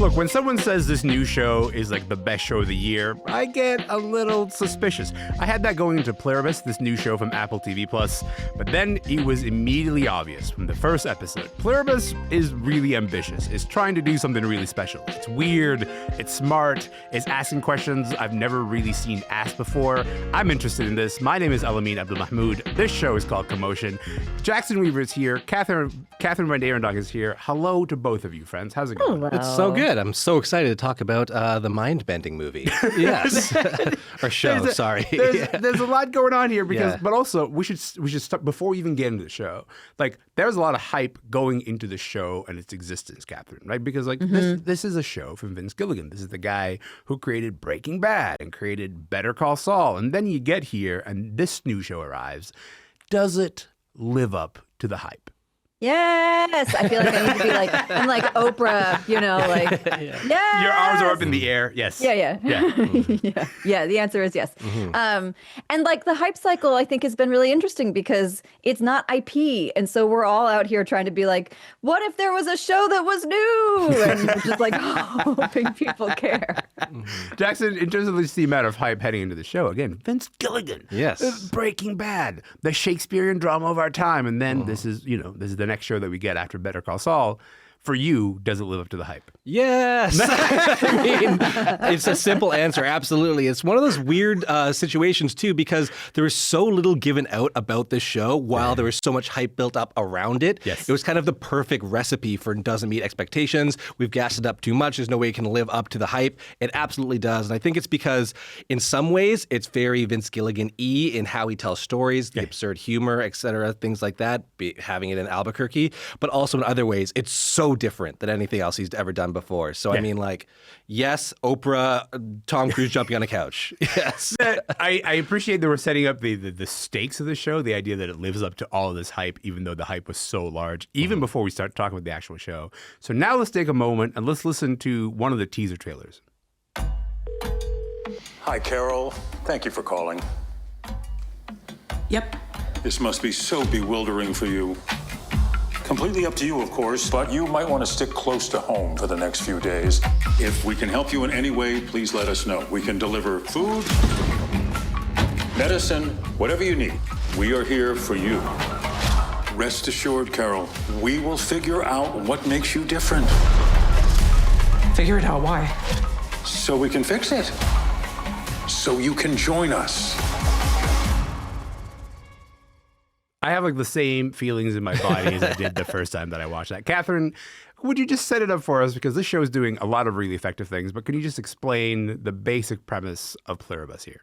Look, when someone says this new show is like the best show of the year, I get a little suspicious. I had that going into Pluribus, this new show from Apple TV+, but then it was immediately obvious from the first episode. Pluribus is really ambitious. It's trying to do something really special. It's weird, it's smart, it's asking questions I've never really seen asked before. I'm interested in this. My name is Elamin Abdelmahmoud. This show is called Commotion. Jackson Weaver is here. Kathryn VanArendonk is here. Hello to both of you, friends. How's it going? Hello. It's so good. I'm so excited to talk about the mind-bending movie. Yes. Or show, sorry. There's a lot going on here because, Yeah. but also we should start before we even get into the show. Like, there's a lot of hype going into the show and its existence, Kathryn, right? Because this is a show from Vince Gilligan. This is the guy who created Breaking Bad and created Better Call Saul. And then you get here and this new show arrives. Does it live up to the hype? Yes, I feel like I need to be like, I'm like Oprah, like, yes. Your arms are up in the air. Yes. Yeah. Yeah, the answer is yes. And like the hype cycle, I think has been really interesting because it's not IP. And so we're all out here trying to be like, what if there was a show that was new? And we're just like hoping people care. Jackson, in terms of the amount of hype heading into the show, again, Vince Gilligan. Yes. Breaking Bad, the Shakespearean drama of our time. And then this is the next show that we get after Better Call Saul. For you, does it live up to the hype? Yes. I mean, it's a simple answer. Absolutely. It's one of those weird situations, too, because there was so little given out about this show while there was so much hype built up around it. Yes. It was kind of the perfect recipe for doesn't meet expectations. We've gassed it up too much. There's no way it can live up to the hype. It absolutely does. And I think it's because in some ways it's very Vince Gilligan-y in how he tells stories, the absurd humor, etc., things like that, having it in Albuquerque. But also in other ways, it's so different than anything else he's ever done before. So, I mean, like, yes, Oprah, Tom Cruise jumping on a couch. Yes. I appreciate that we're setting up the stakes of the show, the idea that it lives up to all of this hype, even though the hype was so large, even before we start talking about the actual show. So now let's take a moment and let's listen to one of the teaser trailers. Hi, Carol. Thank you for calling. Yep. This must be so bewildering for you. Completely up to you, of course, but you might want to stick close to home for the next few days. If we can help you in any way, please let us know. We can deliver food, medicine, whatever you need. We are here for you. Rest assured, Carol, we will figure out what makes you different. Figure it out. Why? So we can fix it. So you can join us. I have like the same feelings in my body as I did the first time that I watched that. Kathryn, would you just set it up for us? Because this show is doing a lot of really effective things, but can you just explain the basic premise of Pluribus here?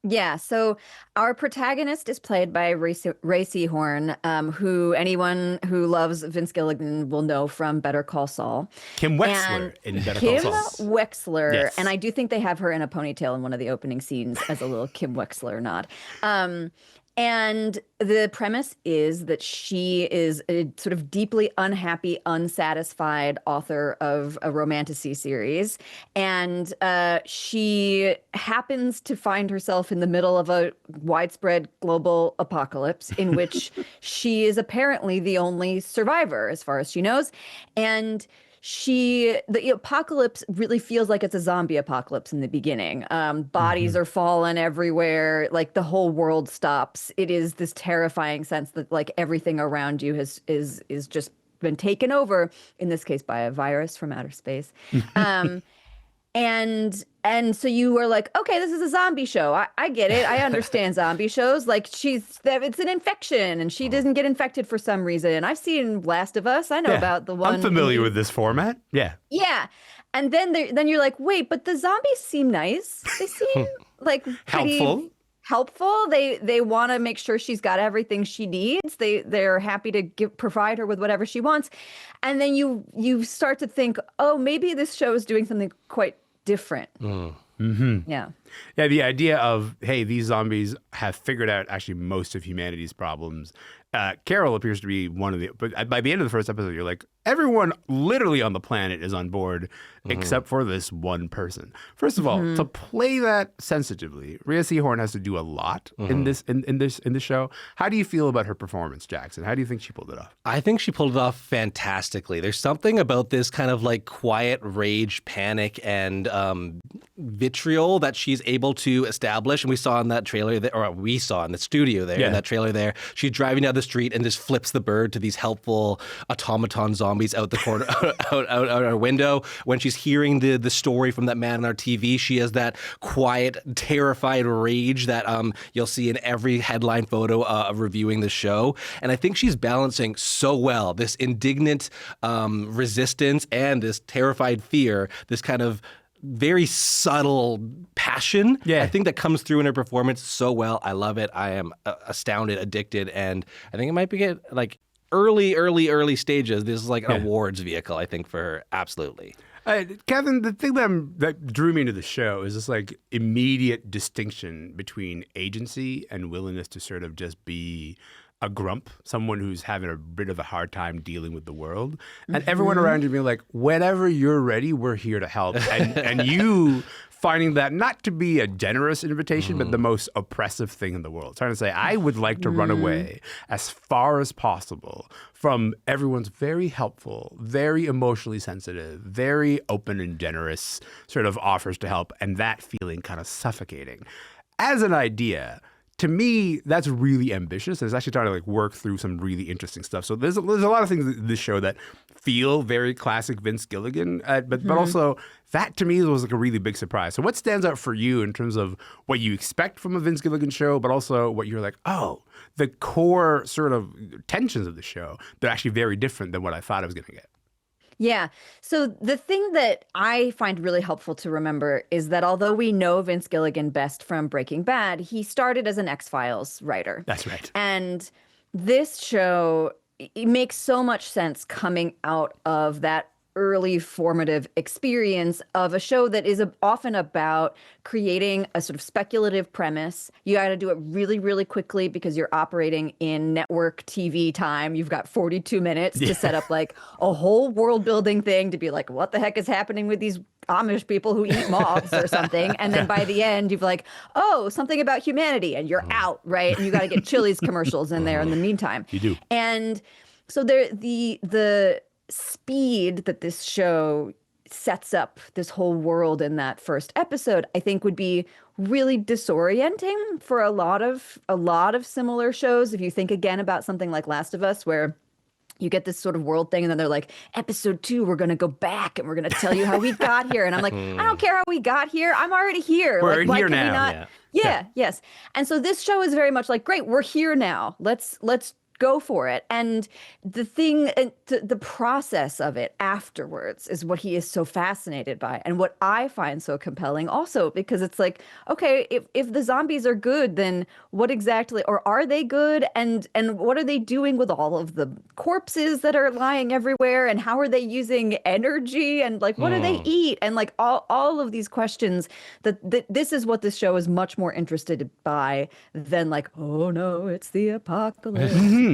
Yeah, so our protagonist is played by Ray Seahorn, who anyone who loves Vince Gilligan will know from Better Call Saul. Kim Wexler in Better Call Saul. Kim Wexler, Yes. and I do think they have her in a ponytail in one of the opening scenes as a little Kim Wexler nod. And the premise is that she is a sort of deeply unhappy, unsatisfied author of a romantasy series. And she happens to find herself in the middle of a widespread global apocalypse in which she is apparently the only survivor, as far as she knows. And the apocalypse really feels like it's a zombie apocalypse in the beginning. Bodies are falling everywhere. Like the whole world stops. It is this terrifying sense that like everything around you is just been taken over, in this case by a virus from outer space. And so you were like, okay, this is a zombie show. I get it. I understand zombie shows. Like it's an infection and she doesn't get infected for some reason. I've seen Last of Us. I know about the one. I'm familiar with this format. Yeah. Yeah. And then you're like, wait, but the zombies seem nice. They seem like pretty helpful. They want to make sure she's got everything she needs. They're happy to provide her with whatever she wants. And then you start to think, oh, maybe this show is doing something quite different. Yeah. Yeah, the idea of, hey, these zombies have figured out actually most of humanity's problems, Carol appears to be one of the, but by the end of the first episode, you're like, everyone literally on the planet is on board except for this one person. First of all, to play that sensitively, Rhea Seehorn has to do a lot in this show. How do you feel about her performance, Jackson? How do you think she pulled it off? I think she pulled it off fantastically. There's something about this kind of like quiet rage, panic, and vitriol that she's able to establish. And we saw in that trailer, or we saw in the studio there, in that trailer there, she's driving down the street and just flips the bird to these helpful automaton zombies out the corner, out our window. When she's hearing the story from that man on our TV, she has that quiet, terrified rage that you'll see in every headline photo of reviewing the show. And I think she's balancing so well this indignant resistance and this terrified fear, this kind of very subtle passion. I think that comes through in her performance so well. I love it. I am astounded, addicted, and I think it might be like early stages. This is like an awards vehicle, I think, for her. Absolutely. Kathryn, the thing that drew me into the show is this like immediate distinction between agency and willingness to sort of just be a grump, someone who's having a bit of a hard time dealing with the world. And everyone around you being like, whenever you're ready, we're here to help. And you finding that not to be a generous invitation, but the most oppressive thing in the world. Trying to say, I would like to run away as far as possible from everyone's very helpful, very emotionally sensitive, very open and generous sort of offers to help, and that feeling kind of suffocating. As an idea, to me, that's really ambitious. It's actually trying to like work through some really interesting stuff. So there's a lot of things in this show that feel very classic Vince Gilligan, but also that to me was like a really big surprise. So what stands out for you in terms of what you expect from a Vince Gilligan show, but also what you're like, oh, the core sort of tensions of the show, they're actually very different than what I thought I was going to get. Yeah. So the thing that I find really helpful to remember is that although we know Vince Gilligan best from Breaking Bad, he started as an X-Files writer. That's right. And this show, it makes so much sense coming out of that early formative experience of a show that is often about creating a sort of speculative premise. You got to do it really, really quickly because you're operating in network TV time. You've got 42 minutes to set up like a whole world building thing to be like, what the heck is happening with these Amish people who eat moths or something? And then by the end, you've like, oh, something about humanity, and you're out, right? And you got to get Chili's commercials in there in the meantime. You do. And so the speed that this show sets up this whole world in that first episode, I think would be really disorienting for a lot of similar shows. If you think again about something like Last of Us, where you get this sort of world thing and then they're like, episode 2, we're going to go back and we're going to tell you how we got here. And I'm like, I don't care how we got here. I'm already here. We're like, here why can now. we not? Yeah, yes. And so this show is very much like, great, we're here now. Let's go for it. And the process of it afterwards is what he is so fascinated by, and what I find so compelling also, because it's like, okay, if the zombies are good, then what exactly, or are they good? And what are they doing with all of the corpses that are lying everywhere? And how are they using energy? And like, what do they eat? And like all of these questions that this is what this show is much more interested by than like, oh no, it's the apocalypse.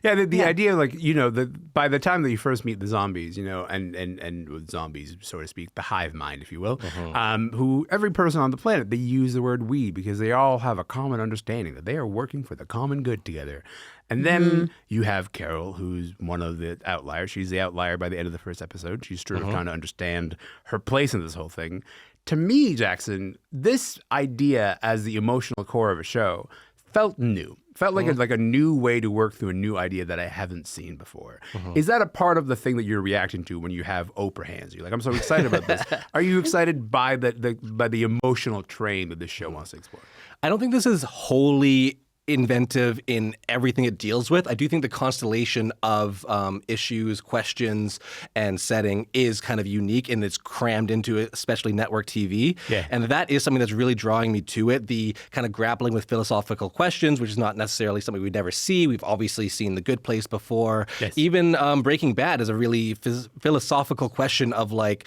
Yeah, the idea, like, you know, by the time that you first meet the zombies, you know, and with zombies, so to speak, the hive mind, if you will, who every person on the planet, they use the word we because they all have a common understanding that they are working for the common good together. And then you have Carol, who's one of the outliers. She's the outlier by the end of the first episode. She's sort of trying to understand her place in this whole thing. To me, Jackson, this idea as the emotional core of a show felt new. Felt like a new way to work through a new idea that I haven't seen before. Is that a part of the thing that you're reacting to when you have Oprah hands? You're like, I'm so excited about this. Are you excited by the emotional train that this show wants to explore? I don't think this is wholly inventive in everything it deals with. I do think the constellation of issues, questions, and setting is kind of unique, and it's crammed into it, especially network TV. Yeah. And that is something that's really drawing me to it. The kind of grappling with philosophical questions, which is not necessarily something we'd never see. We've obviously seen The Good Place before. Yes. Even Breaking Bad is a really philosophical question of like,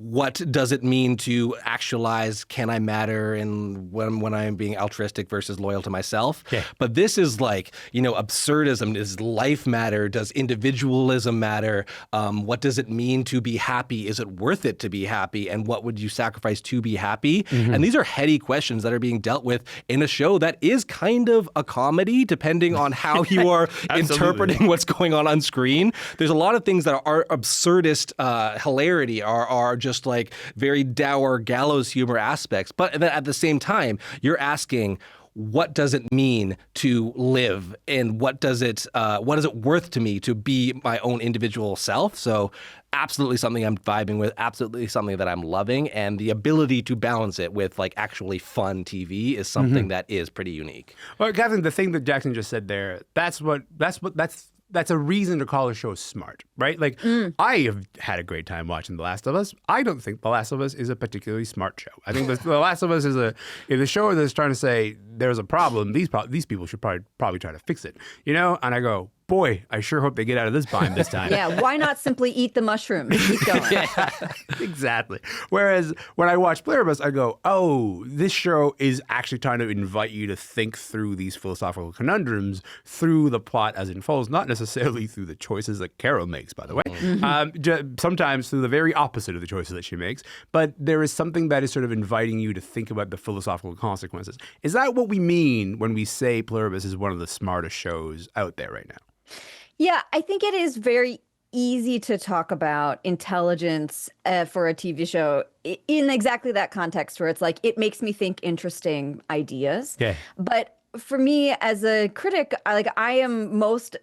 what does it mean to actualize, can I matter, and when I'm being altruistic versus loyal to myself. Yeah. But this is like, absurdism. Does life matter? Does individualism matter? What does it mean to be happy? Is it worth it to be happy? And what would you sacrifice to be happy? And these are heady questions that are being dealt with in a show that is kind of a comedy, depending on how you are interpreting what's going on screen. There's a lot of things that are absurdist hilarity, are just like very dour gallows humor aspects. But then at the same time, you're asking, what does it mean to live, and what is it worth to me to be my own individual self? So absolutely something I'm vibing with, absolutely something that I'm loving, and the ability to balance it with like actually fun TV is something that is pretty unique. Well, Kathryn, the thing that Jackson just said there, that's a reason to call a show smart, right? Like, I have had a great time watching The Last of Us. I don't think The Last of Us is a particularly smart show. I think The Last of Us is a show that's trying to say there's a problem. These people should probably try to fix it, And I go, boy, I sure hope they get out of this bind this time. Yeah, why not simply eat the mushrooms? Keep going. Yeah, exactly. Whereas when I watch Pluribus, I go, oh, this show is actually trying to invite you to think through these philosophical conundrums through the plot as it unfolds, not necessarily through the choices that Carol makes, by the way. Sometimes through the very opposite of the choices that she makes. But there is something that is sort of inviting you to think about the philosophical consequences. Is that what we mean when we say Pluribus is one of the smartest shows out there right now? Yeah, I think it is very easy to talk about intelligence for a TV show in exactly that context where it's like, it makes me think interesting ideas. Yeah. But for me as a critic, I am most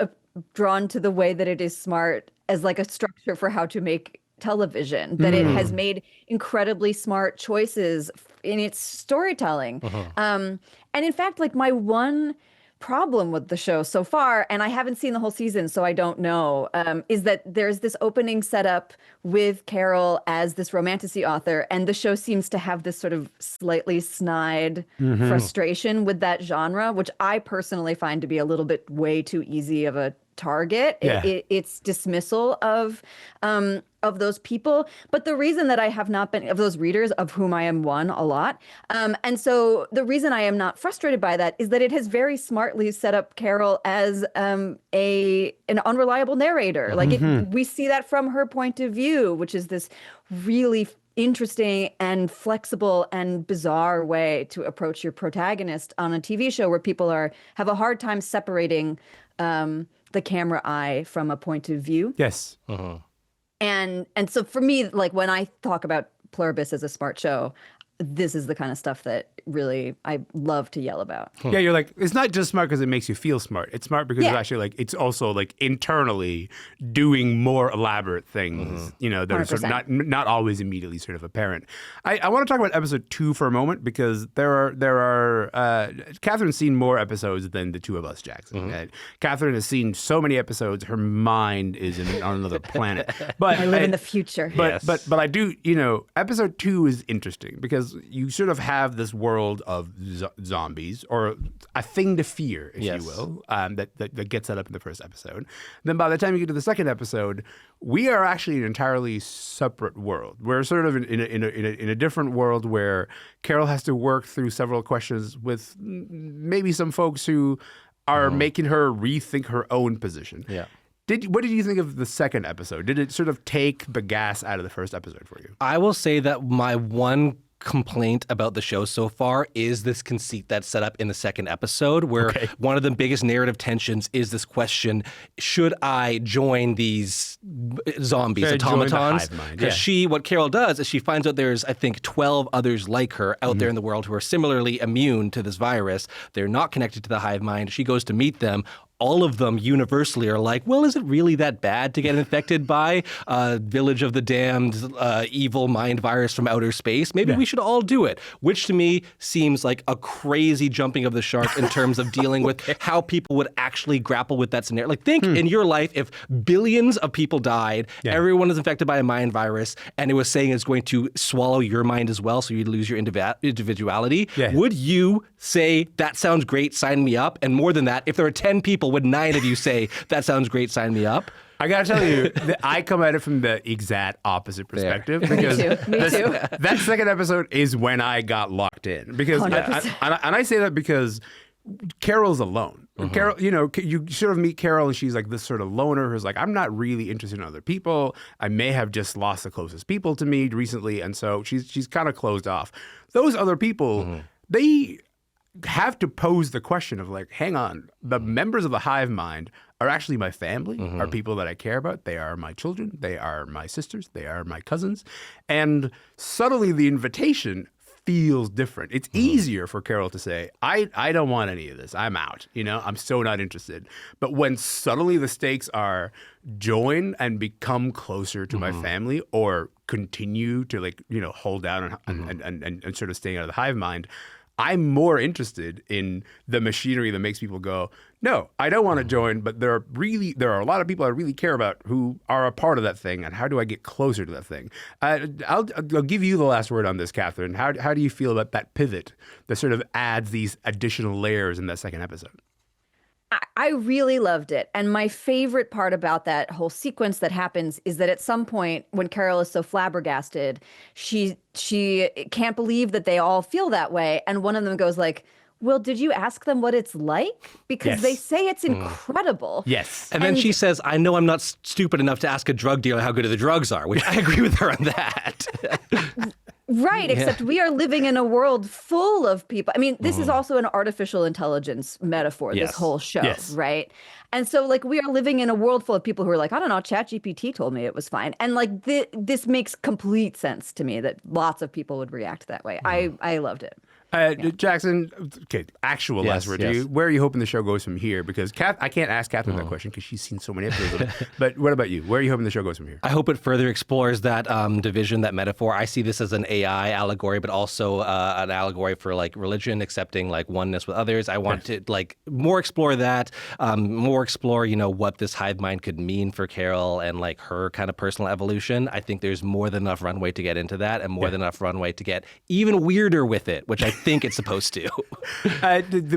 drawn to the way that it is smart as like a structure for how to make television, that it has made incredibly smart choices in its storytelling. And in fact, like my one problem with the show so far, and I haven't seen the whole season, so I don't know, is that there's this opening setup with Carol as this romantasy author, and the show seems to have this sort of slightly snide frustration with that genre, which I personally find to be a little bit way too easy of a target. Yeah. It's dismissal of those people, but the reason that I have not been, of those readers of whom I am one a lot, and so the reason I am not frustrated by that is that it has very smartly set up Carol as an unreliable narrator. Like we see that from her point of view, which is this really interesting and flexible and bizarre way to approach your protagonist on a TV show where people have a hard time separating the camera eye from a point of view. Yes. And so for me, like when I talk about Pluribus as a smart show, this is the kind of stuff that really I love to yell about. Yeah, you're like, it's not just smart because it makes you feel smart. It's smart because it's actually like, it's also like internally doing more elaborate things, that are sort of not always immediately sort of apparent. I want to talk about episode 2 for a moment because there are Kathryn's seen more episodes than the two of us, Jackson. Kathryn has seen so many episodes, her mind is on another planet. But I live in the future. But I do, episode 2 is interesting because you sort of have this world of zombies, or a thing to fear, if you will, that gets set up in the first episode. Then by the time you get to the second episode, we are actually an entirely separate world. We're sort of in a different world where Carol has to work through several questions with maybe some folks who are making her rethink her own position. Yeah. What did you think of the second episode? Did it sort of take the gas out of the first episode for you? I will say that my one complaint about the show so far is this conceit that's set up in the second episode where one of the biggest narrative tensions is this question, should I join these zombies, automatons? Because what Carol does is she finds out there's, I think, 12 others like her out there in the world who are similarly immune to this virus. They're not connected to the hive mind. She goes to meet them. All of them universally are like, well, is it really that bad to get infected by a Village of the Damned evil mind virus from outer space? Maybe we should all do it, which to me seems like a crazy jumping of the shark in terms of dealing with how people would actually grapple with that scenario. Like think in your life, if billions of people died, everyone is infected by a mind virus, and it was saying it's going to swallow your mind as well, so you'd lose your individuality. Would you say, that sounds great, sign me up? And more than that, if there are 10 people, would 9 of you say, that sounds great, sign me up? I gotta tell you, I come at it from the exact opposite perspective because Me too. that second episode is when I got locked in. Because and I say that because Carol's alone. Carol, you sort of meet Carol and she's like this sort of loner who's like, I'm not really interested in other people. I may have just lost the closest people to me recently, and so she's kind of closed off. Those other people, they have to pose the question of like, hang on, the members of the hive mind are actually my family, are people that I care about. They are my children. They are my sisters. They are my cousins. And subtly the invitation feels different. It's easier for Carol to say, I don't want any of this. I'm out. I'm so not interested. But when subtly the stakes are join and become closer to my family or continue to hold down and sort of staying out of the hive mind, I'm more interested in the machinery that makes people go, no, I don't want to join, but there are a lot of people I really care about who are a part of that thing, and how do I get closer to that thing? I'll give you the last word on this, Kathryn. How do you feel about that pivot that sort of adds these additional layers in that second episode? I really loved it. And my favorite part about that whole sequence that happens is that at some point when Carol is so flabbergasted, she can't believe that they all feel that way. And one of them goes like, well, did you ask them what it's like? Because they say it's incredible. Yes. And then she says, I know I'm not stupid enough to ask a drug dealer how good the drugs are, which I agree with her on that. Right, except we are living in a world full of people. I mean, this is also an artificial intelligence metaphor, this whole show, right? And so, we are living in a world full of people who are like, I don't know, ChatGPT told me it was fine. And, this makes complete sense to me that lots of people would react that way. I loved it. Jackson, okay, last word to you. Where are you hoping the show goes from here? Because I can't ask Kathryn that question because she's seen so many episodes of it. But what about you? Where are you hoping the show goes from here? I hope it further explores that division, that metaphor. I see this as an AI allegory, but also an allegory for religion, accepting oneness with others. I want to more explore that, more explore what this hive mind could mean for Carol and her kind of personal evolution. I think there's more than enough runway to get into that, and more than enough runway to get even weirder with it, which I think it's supposed to.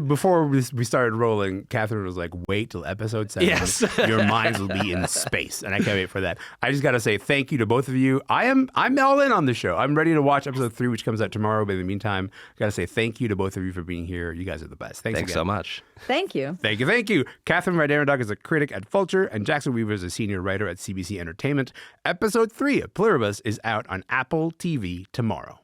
Before we started rolling, Kathryn was like, wait till episode 7. Yes. Your minds will be in space. And I can't wait for that. I just got to say thank you to both of you. I'm all in on the show. I'm ready to watch episode 3, which comes out tomorrow. But in the meantime, I got to say thank you to both of you for being here. You guys are the best. Thanks again. So much. Thank you. Thank you. Kathryn VanArendonk is a critic at Vulture, and Jackson Weaver is a senior writer at CBC Entertainment. Episode 3 of Pluribus is out on Apple TV tomorrow.